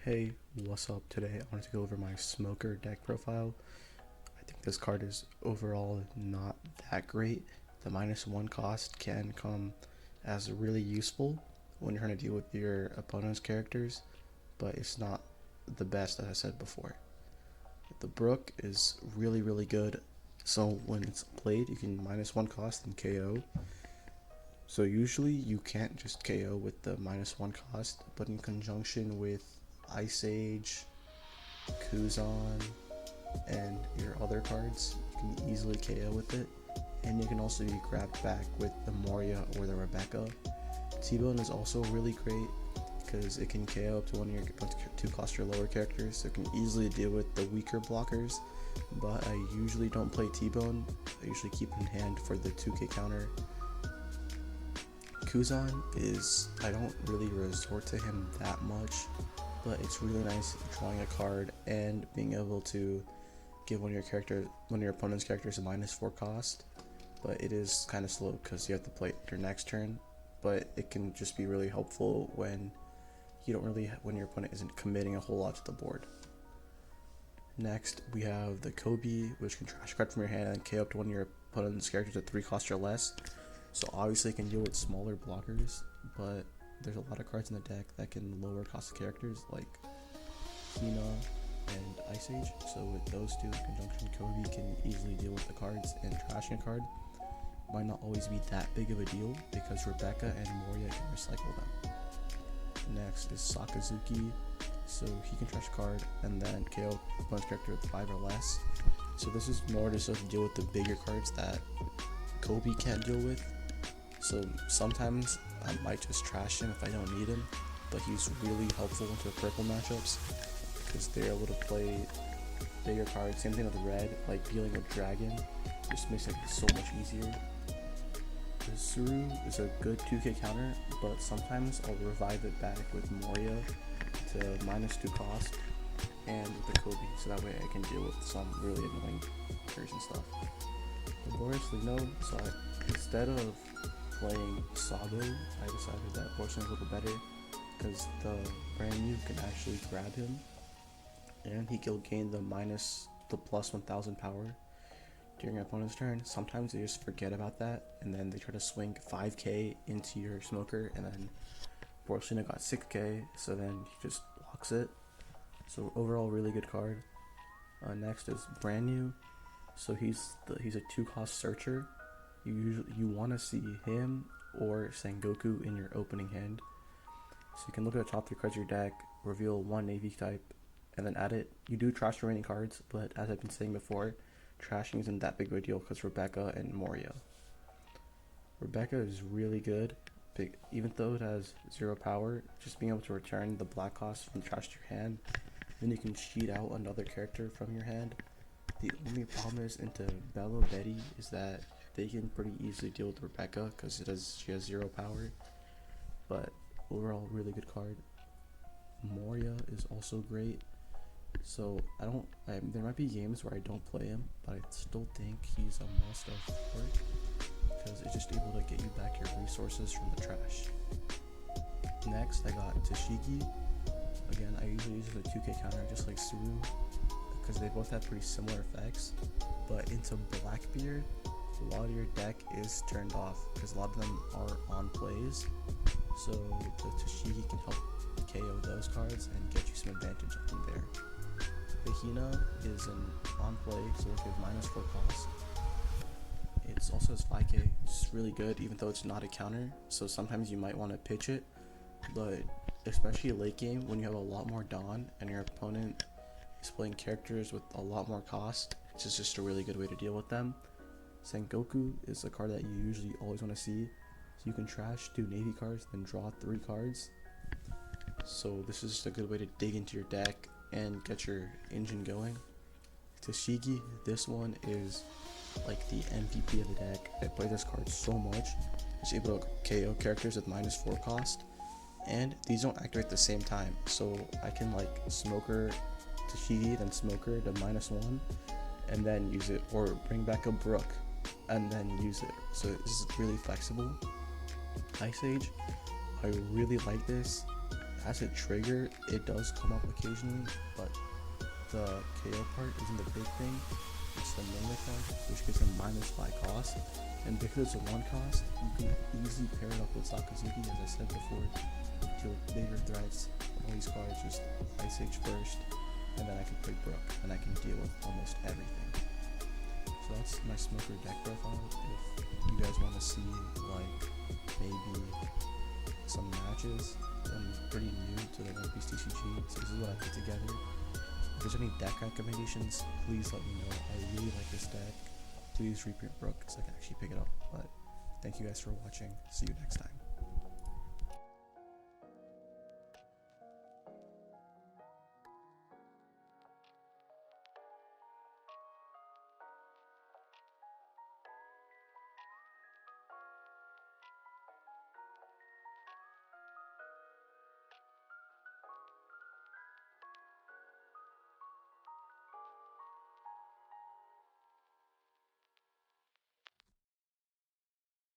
Hey, what's up? Today I wanted to go over my smoker deck profile. I think this card is overall not that great. The -1 cost can come as really useful when you're trying to deal with your opponent's characters, but it's not the best, as I said before. The Brook is really good, so when it's played you can -1 cost and KO. So usually you can't just KO with the -1 cost, but in conjunction with Ice Age, Kuzan, and your other cards, you can easily KO with it. And you can also be grabbed back with the Moria or the Rebecca. T-Bone is also really great because it can KO up to one of your 2 cost or lower characters, so it can easily deal with the weaker blockers. But I usually don't play T-Bone. I usually keep it in hand for the 2k counter. Kuzan is, I don't really resort to him that much, but it's really nice drawing a card and being able to give one of your opponent's characters a -4 cost. But it is kind of slow because you have to play it your next turn. But it can just be really helpful when when your opponent isn't committing a whole lot to the board. Next, we have the Kobe, which can trash a card from your hand and KO up to one of your opponent's characters at 3 cost or less. So obviously it can deal with smaller blockers, but there's a lot of cards in the deck that can lower cost of characters like Hina and Ice Age. So with those two in conjunction, Kobe can easily deal with the cards, and trashing a card might not always be that big of a deal because Rebecca and Moria can recycle them. Next is Sakazuki, so he can trash a card and then KO opponent's character with 5 or less. So this is more just to deal with the bigger cards that Kobe can't deal with. So sometimes I might just trash him if I don't need him, but he's really helpful into the purple matchups because they're able to play bigger cards. Same thing with red, like dealing with dragon just makes it so much easier. The Suru is a good 2k counter, but sometimes I'll revive it back with Moria to -2 cost and with the Kobe, so that way I can deal with some really annoying curse and stuff. The Boris Lino, so instead of playing Sabo, I decided that Fortune is a little better because the brand new can actually grab him and he will gain the +1000 power during your opponent's turn. Sometimes they just forget about that and then they try to swing 5k into your smoker, and then Fortune got 6k, so then he just blocks it. So overall, really good card. Next is brand new. So he's a 2-cost searcher. You want to see him or Sengoku in your opening hand. So you can look at the top 3 cards of your deck, reveal 1 Navy type, and then add it. You do trash the remaining cards, but as I've been saying before, trashing isn't that big of a deal because Rebecca and Moria. Rebecca is really good, even though it has 0 power. Just being able to return the black cost from the trash to your hand, then you can cheat out another character from your hand. The only problem is into Bello Betty is that they can pretty easily deal with Rebecca because she has 0 power. But overall, really good card. Moria is also great. So there might be games where I don't play him, but I still think he's a must-have card because it's just able to get you back your resources from the trash. Next, I got Tashigi. Again, I usually use it as a 2k counter just like Suru, because they both have pretty similar effects. But into Blackbeard, a lot of your deck is turned off because a lot of them are on plays, so the Tashigi can help KO those cards and get you some advantage from there. The Hina is an on play, so it'll give -4 cost. It also has 5k, which is really good even though it's not a counter, so sometimes you might want to pitch it, but especially late game when you have a lot more Dawn and your opponent is playing characters with a lot more cost, it's just a really good way to deal with them. Sengoku is a card that you usually always want to see, so you can trash 2 Navy cards, then draw 3 cards. So this is just a good way to dig into your deck and get your engine going. Tashigi, this one is like the MVP of the deck. I play this card so much. It's able to KO characters with -4 cost, and these don't activate at the same time, so I can like smoker Tashigi, then smoker to -1, and then use it, or bring back a Brook and then use it. So this is really flexible. Ice Age, I really like this. as a trigger, it does come up occasionally, but the KO part isn't the big thing. It's the main effect, which gives him -5 cost. And because it's a 1 cost, you can easily pair it up with Sakazuki, as I said before. Deal bigger threats. All these cards just Ice Age first, and then I can play Brook, and I can deal with almost everything. So that's my Smoker deck profile. If you guys want to see like maybe some matches, I'm pretty new to the OPTCG, so this is what I put together. If there's any deck recommendations, please let me know. I really like this deck. Please reprint Brook because I can actually pick it up. But thank you guys for watching. See you next time.